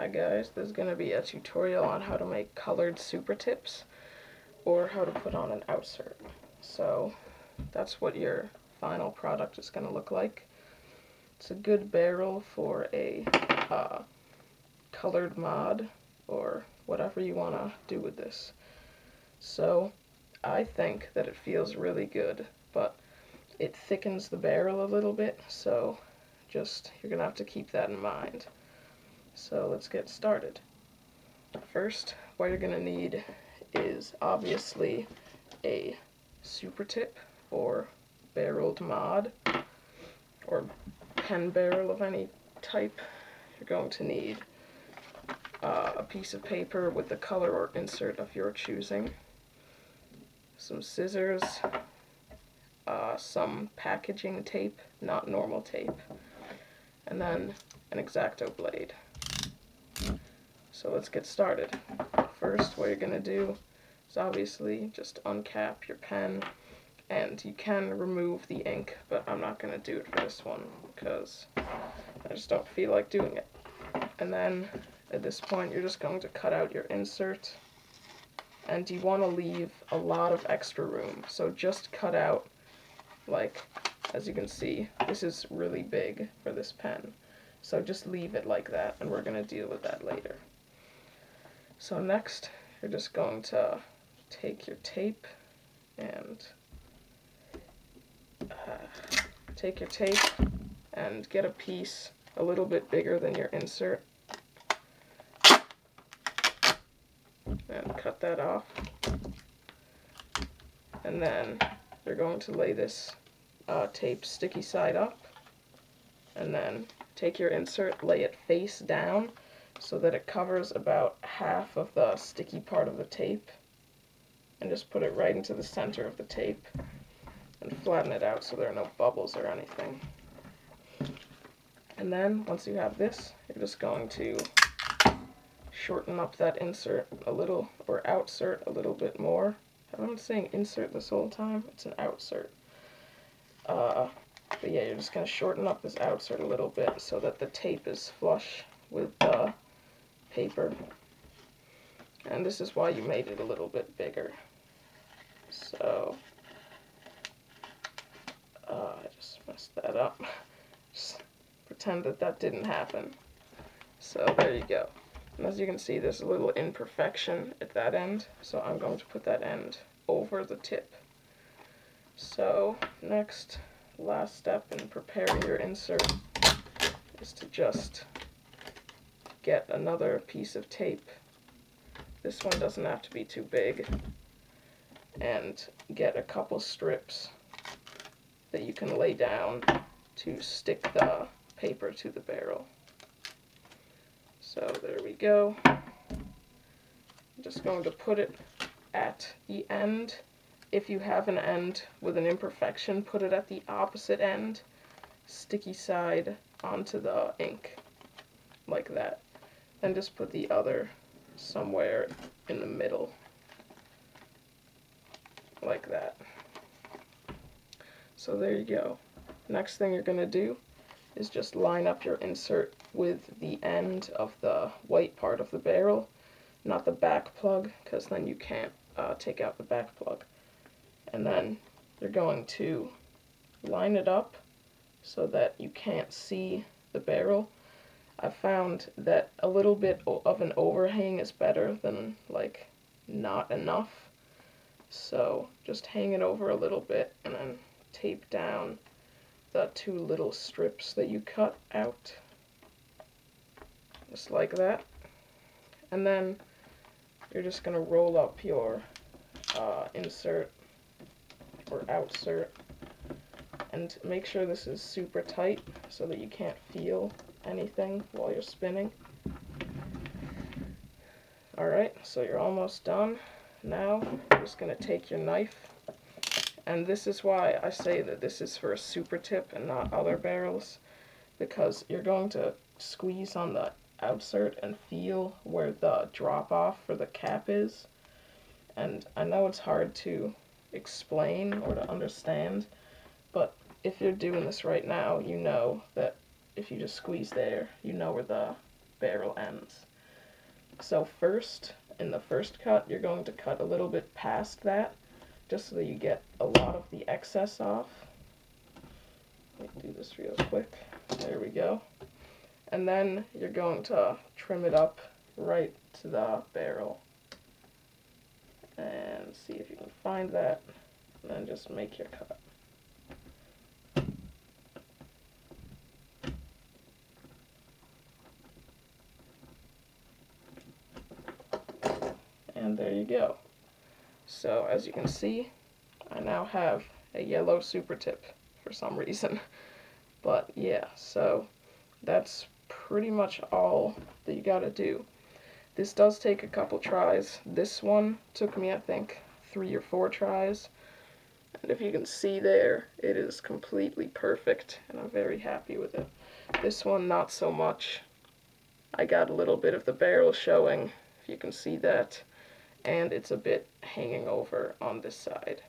Hi guys, this is going to be a tutorial on how to make colored super tips or how to put on an outsert. So that's what your final product is going to look like. It's a good barrel for a colored mod or whatever you want to do with this. So I think that it feels really good, but it thickens the barrel a little bit, so you're going to have to keep that in mind. So let's get started. First, what you're going to need is obviously a Supertip or barreled mod or pen barrel of any type. You're going to need a piece of paper with the color or insert of your choosing, some scissors, some packaging tape, not normal tape, and then an X-Acto blade. So let's get started. First, what you're going to do is obviously just uncap your pen, and you can remove the ink, but I'm not going to do it for this one because I just don't feel like doing it. And then at this point you're just going to cut out your insert, and you want to leave a lot of extra room, so just cut out, like, as you can see, this is really big for this pen, so just leave it like that, and we're going to deal with that later. So next, you're just going to take your tape and get a piece a little bit bigger than your insert and cut that off. And then you're going to lay this tape sticky side up, and then take your insert, lay it face down so that it covers about half of the sticky part of the tape, and just put it right into the center of the tape and flatten it out so there are no bubbles or anything. And then once you have this, you're just going to shorten up that insert a little, or outsert a little bit more. I've been saying insert this whole time, it's an outsert. But yeah, you're just going to shorten up this outsert a little bit so that the tape is flush with the paper. And this is why you made it a little bit bigger. So, I just messed that up. Just pretend that that didn't happen. So there you go. And as you can see, there's a little imperfection at that end, so I'm going to put that end over the tip. So next, last step in preparing your insert is to just get another piece of tape. This one doesn't have to be too big, and get a couple strips that you can lay down to stick the paper to the barrel. So there we go. I'm just going to put it at the end. If you have an end with an imperfection, put it at the opposite end, sticky side onto the ink, like that. Then just put the other somewhere in the middle, like that. So there you go. Next thing you're going to do is just line up your insert with the end of the white part of the barrel, not the back plug, because then you can't take out the back plug. And then you're going to line it up so that you can't see the barrel. I found that a little bit of an overhang is better than, like, not enough. So just hang it over a little bit and then tape down the two little strips that you cut out, just like that. And then you're just going to roll up your insert or outsert, and make sure this is super tight so that you can't feel anything while you're spinning. Alright, so you're almost done. Now you're just going to take your knife, and this is why I say that this is for a super tip and not other barrels, because you're going to squeeze on the outsert and feel where the drop off for the cap is. And I know it's hard to explain or to understand, but if you're doing this right now, you know that if you just squeeze there, you know where the barrel ends. So first, in the first cut, you're going to cut a little bit past that, just so that you get a lot of the excess off. Let me do this real quick. There we go. And then you're going to trim it up right to the barrel. And see if you can find that, and then just make your cut. And there you go. So as you can see, I now have a yellow Supertip for some reason. But yeah, so that's pretty much all that you gotta do. This does take a couple tries. This one took me, I think, 3 or 4 tries. And if you can see there, it is completely perfect, and I'm very happy with it. This one, not so much. I got a little bit of the barrel showing, if you can see that, and it's a bit hanging over on this side.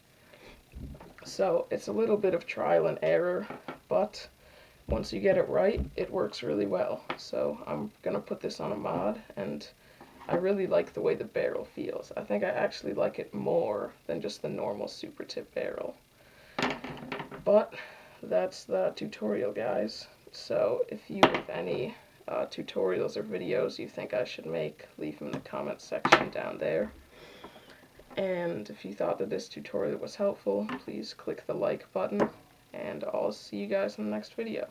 So it's a little bit of trial and error, but once you get it right, it works really well. So I'm gonna put this on a mod, and I really like the way the barrel feels. I think I actually like it more than just the normal Supertip barrel. But that's the tutorial, guys. So if you have any tutorials or videos you think I should make, leave them in the comments section down there. And if you thought that this tutorial was helpful, please click the like button, and I'll see you guys in the next video.